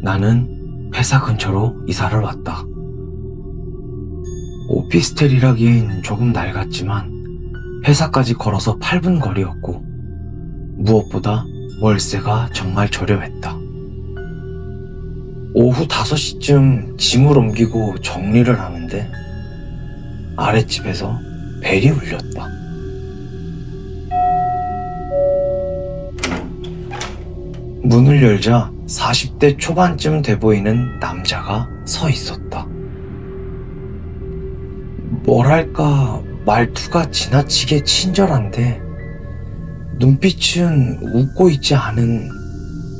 나는 회사 근처로 이사를 왔다. 오피스텔이라기엔 조금 낡았지만 회사까지 걸어서 8분 거리였고 무엇보다 월세가 정말 저렴했다. 오후 5시쯤 짐을 옮기고 정리를 하는데 아랫집에서 벨이 울렸다. 문을 열자 40대 초반쯤 돼 보이는 남자가 서 있었다. 뭐랄까 말투가 지나치게 친절한데 눈빛은 웃고 있지 않은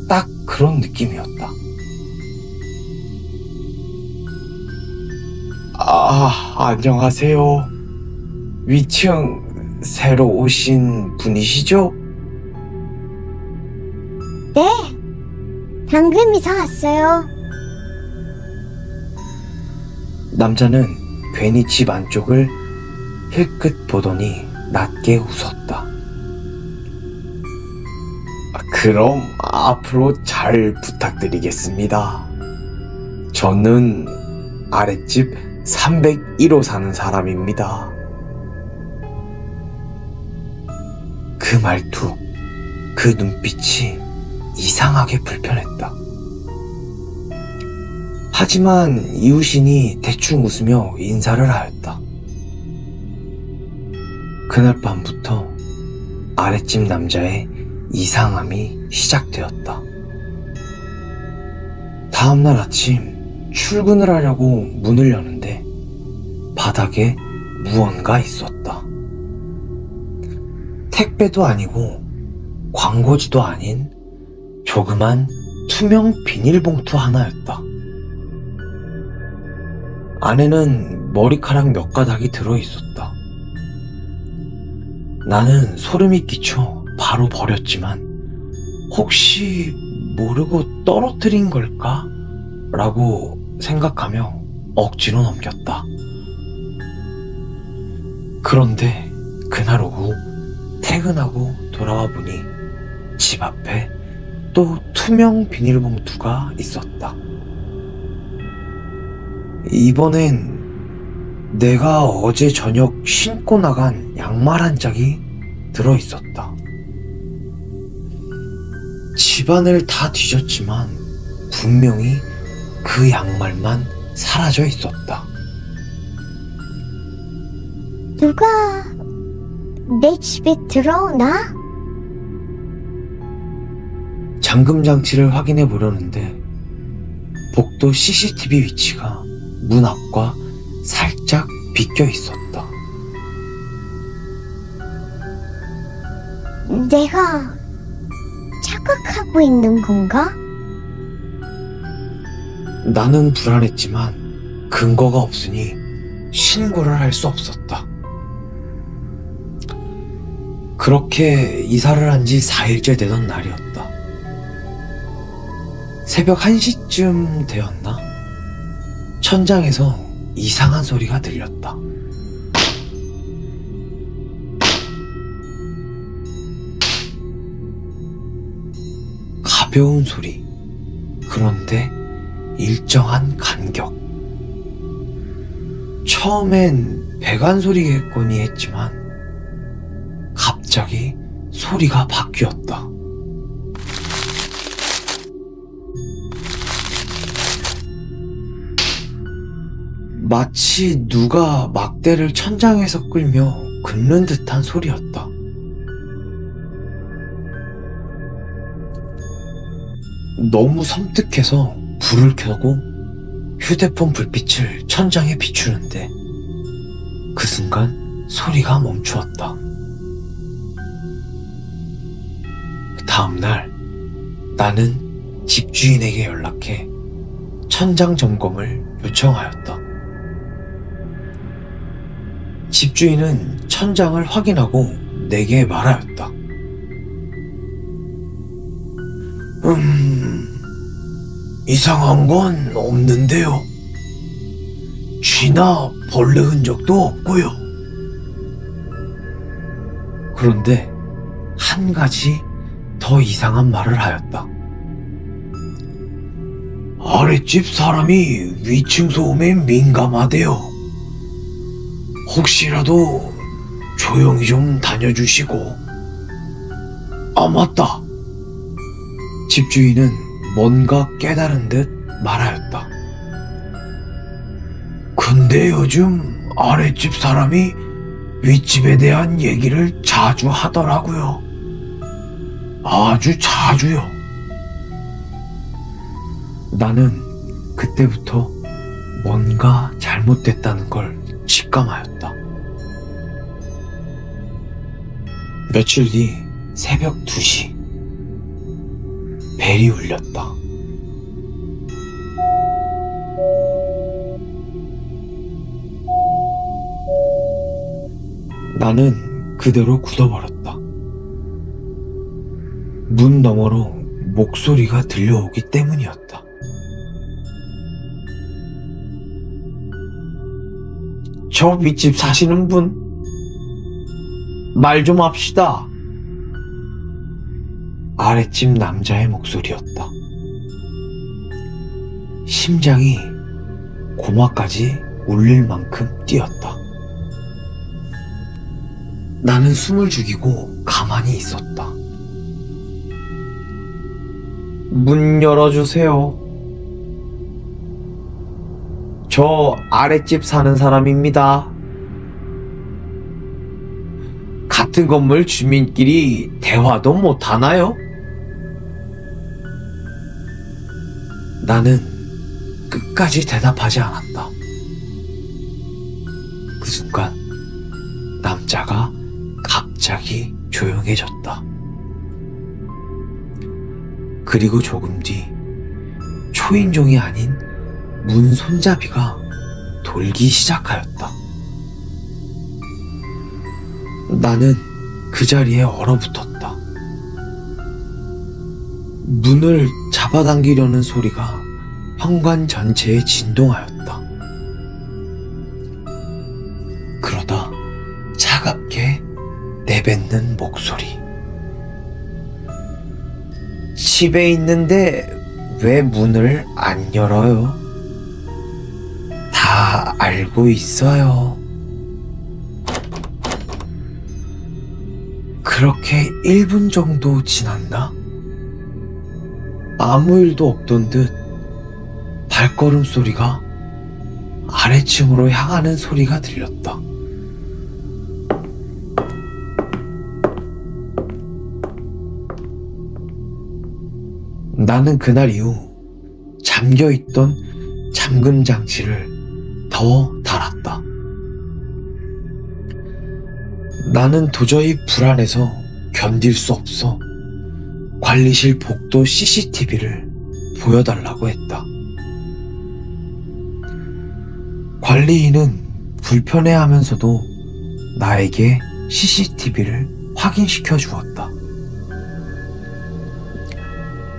딱 그런 느낌이었다. 안녕하세요. 위층 새로 오신 분이시죠? 네, 방금 이사 왔어요. 남자는 괜히 집 안쪽을 힐끗 보더니 낮게 웃었다. 그럼 앞으로 잘 부탁드리겠습니다. 저는 아랫집 301호 사는 사람입니다. 그 말투, 그 눈빛이 이상하게 불편했다. 하지만 이웃이니 대충 웃으며 인사를 하였다. 그날 밤부터 아랫집 남자의 이상함이 시작되었다. 다음날 아침 출근을 하려고 문을 여는데 바닥에 무언가 있었다. 택배도 아니고 광고지도 아닌 조그만 투명 비닐봉투 하나였다. 안에는 머리카락 몇 가닥이 들어있었다. 나는 소름이 끼쳐 바로 버렸지만 혹시 모르고 떨어뜨린 걸까? 라고 생각하며 억지로 넘겼다. 그런데 그날 오후 퇴근하고 돌아와 보니 집 앞에 또 투명 비닐봉투가 있었다. 이번엔 내가 어제 저녁 신고 나간 양말 한 짝이 들어있었다. 집안을 다 뒤졌지만 분명히 그 양말만 사라져 있었다. 누가 내 집에 들어오나? 잠금 장치를 확인해 보려는데 복도 CCTV 위치가 문 앞과 살짝 비껴 있었다. 내가 착각하고 있는 건가? 나는 불안했지만 근거가 없으니 신고를 할 수 없었다. 그렇게 이사를 한 지 4일째 되던 날이었다. 새벽 1시쯤 되었나? 천장에서 이상한 소리가 들렸다. 가벼운 소리. 그런데 일정한 간격. 처음엔 배관 소리겠거니 했지만 갑자기 소리가 바뀌었다. 마치 누가 막대를 천장에서 끌며 긁는 듯한 소리였다. 너무 섬뜩해서 불을 켜고 휴대폰 불빛을 천장에 비추는데 그 순간 소리가 멈추었다. 다음날 나는 집주인에게 연락해 천장 점검을 요청하였다. 집주인은 천장을 확인하고 내게 말하였다. 이상한 건 없는데요. 쥐나 벌레 흔적도 없고요. 그런데 한 가지 더 이상한 말을 하였다. 아랫집 사람이 위층 소음에 민감하대요. 혹시라도 조용히 좀 다녀주시고. 아, 맞다. 집주인은 뭔가 깨달은 듯 말하였다. 근데 요즘 아랫집 사람이 윗집에 대한 얘기를 자주 하더라고요. 아주 자주요. 나는 그때부터 뭔가 잘못됐다는 걸 직감하였다. 며칠 뒤 새벽 2시, 벨이 울렸다. 나는 그대로 굳어버렸다. 문 너머로 목소리가 들려오기 때문이었다. 저 윗집 사시는 분, 말 좀 합시다. 아랫집 남자의 목소리였다. 심장이 고마까지 울릴 만큼 뛰었다. 나는 숨을 죽이고 가만히 있었다. 문 열어주세요. 저 아랫집 사는 사람입니다. 같은 건물 주민끼리 대화도 못하나요? 나는 끝까지 대답하지 않았다. 그 순간 남자가 갑자기 조용해졌다. 그리고 조금 뒤 초인종이 아닌 문 손잡이가 돌기 시작하였다. 나는 그 자리에 얼어붙었다. 문을 잡아당기려는 소리가 현관 전체에 진동하였다. 그러다 차갑게 내뱉는 목소리. 집에 있는데 왜 문을 안 열어요? 다 알고 있어요. 그렇게 1분 정도 지났나? 아무 일도 없던 듯 발걸음 소리가 아래층으로 향하는 소리가 들렸다. 나는 그날 이후 잠겨있던 잠금 장치를 더 달았다. 나는 도저히 불안해서 견딜 수 없어 관리실 복도 CCTV를 보여달라고 했다. 관리인은 불편해하면서도 나에게 CCTV를 확인시켜 주었다.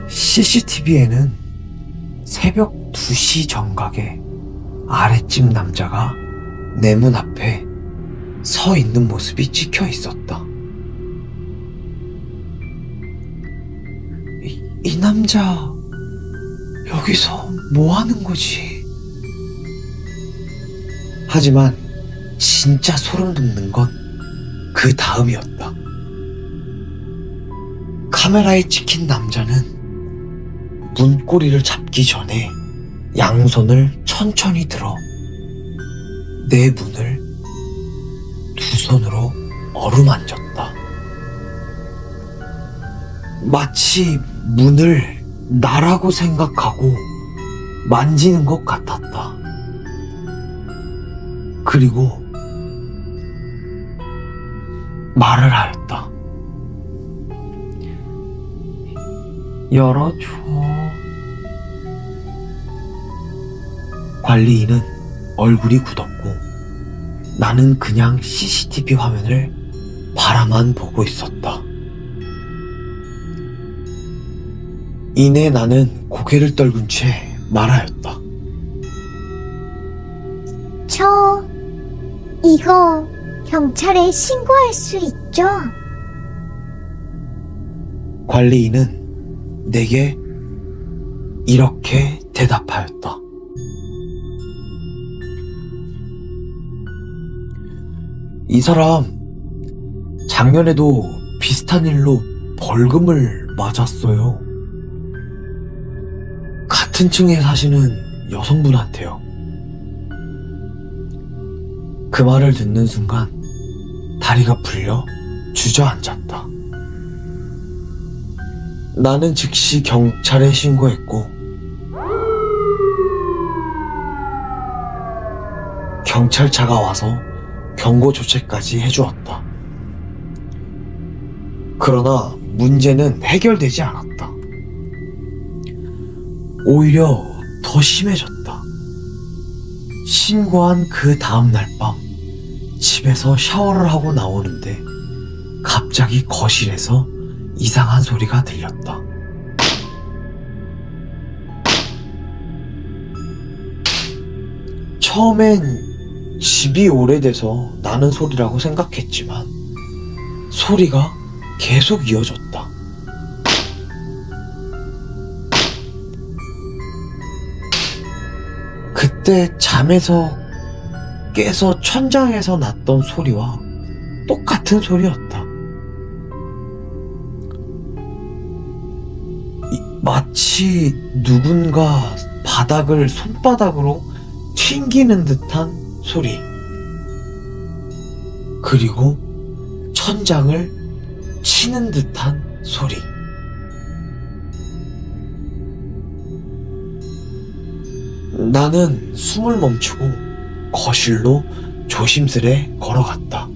CCTV에는 새벽 2시 정각에 아랫집 남자가 내 문 앞에 서 있는 모습이 찍혀 있었다. 이 남자 여기서 뭐 하는 거지? 하지만 진짜 소름 돋는 건 그 다음이었다. 카메라에 찍힌 남자는 문고리를 잡기 전에 양손을 천천히 들어 내 문을 두 손으로 어루만졌다. 마치 문을 나라고 생각하고 만지는 것 같았다. 그리고 말을 하였다. 열어줘. 관리인은 얼굴이 굳었고 나는 그냥 CCTV 화면을 바라만 보고 있었다. 이내 나는 고개를 떨군 채 말하였다. 이거 경찰에 신고할 수 있죠? 관리인은 내게 이렇게 대답하였다. 이 사람 작년에도 비슷한 일로 벌금을 맞았어요. 같은 층에 사시는 여성분한테요. 그 말을 듣는 순간 다리가 풀려 주저앉았다. 나는 즉시 경찰에 신고했고 경찰차가 와서 경고 조치까지 해주었다. 그러나 문제는 해결되지 않았다. 오히려 더 심해졌다. 신고한 그 다음날 밤 집에서 샤워를 하고 나오는데 갑자기 거실에서 이상한 소리가 들렸다. 처음엔 집이 오래돼서 나는 소리라고 생각했지만 소리가 계속 이어졌다. 그때 잠에서 깨서 천장에서 났던 소리와 똑같은 소리였다. 마치 누군가 바닥을 손바닥으로 튕기는 듯한 소리, 그리고 천장을 치는 듯한 소리. 나는 숨을 멈추고 거실로 조심스레 걸어갔다.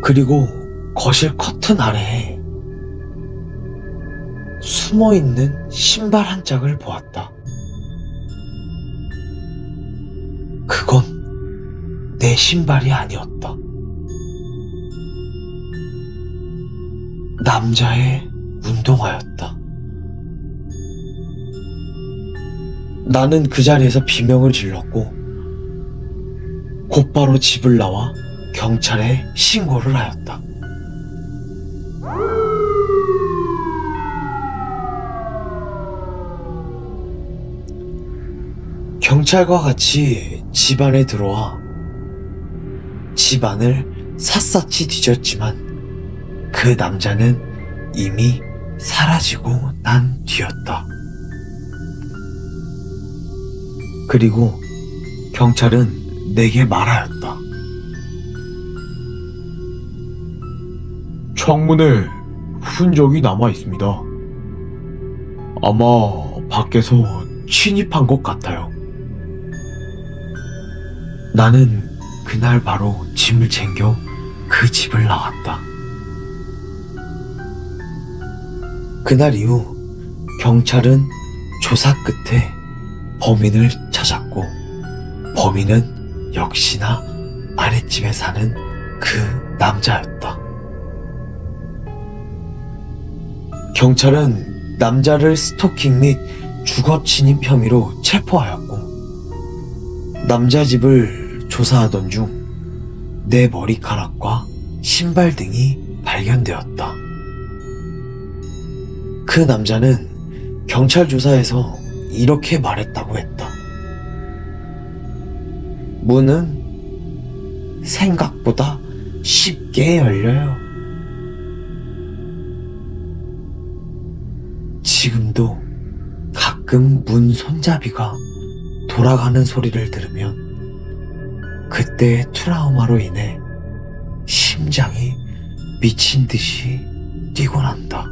그리고 거실 커튼 아래에 숨어있는 신발 한 짝을 보았다. 그건 내 신발이 아니었다. 남자의 운동화였다. 나는 그 자리에서 비명을 질렀고 곧바로 집을 나와 경찰에 신고를 하였다. 경찰과 같이 집 안에 들어와 집 안을 샅샅이 뒤졌지만 그 남자는 이미 사라지고 난 뒤였다. 그리고 경찰은 내게 말하였다. 창문에 흔적이 남아 있습니다. 아마 밖에서 침입한 것 같아요. 나는 그날 바로 짐을 챙겨 그 집을 나왔다. 그날 이후 경찰은 조사 끝에 범인을 찾았고 범인은 역시나 아랫집에 사는 그 남자였다. 경찰은 남자를 스토킹 및 주거 침입 혐의로 체포하였고 남자 집을 조사하던 중 내 머리카락과 신발 등이 발견되었다. 그 남자는 경찰 조사에서 이렇게 말했다고 했다. 문은 생각보다 쉽게 열려요. 지금도 가끔 문 손잡이가 돌아가는 소리를 들으면 그때의 트라우마로 인해 심장이 미친 듯이 뛰곤 한다.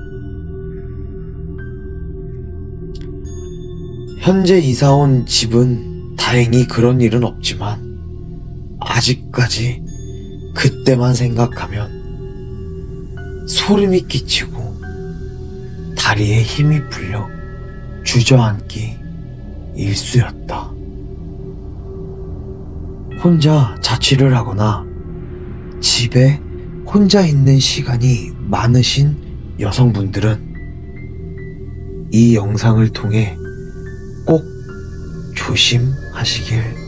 현재 이사온 집은 다행히 그런 일은 없지만 아직까지 그때만 생각하면 소름이 끼치고 다리에 힘이 풀려 주저앉기 일쑤였다. 혼자 자취를 하거나 집에 혼자 있는 시간이 많으신 여성분들은 이 영상을 통해 꼭 조심하시길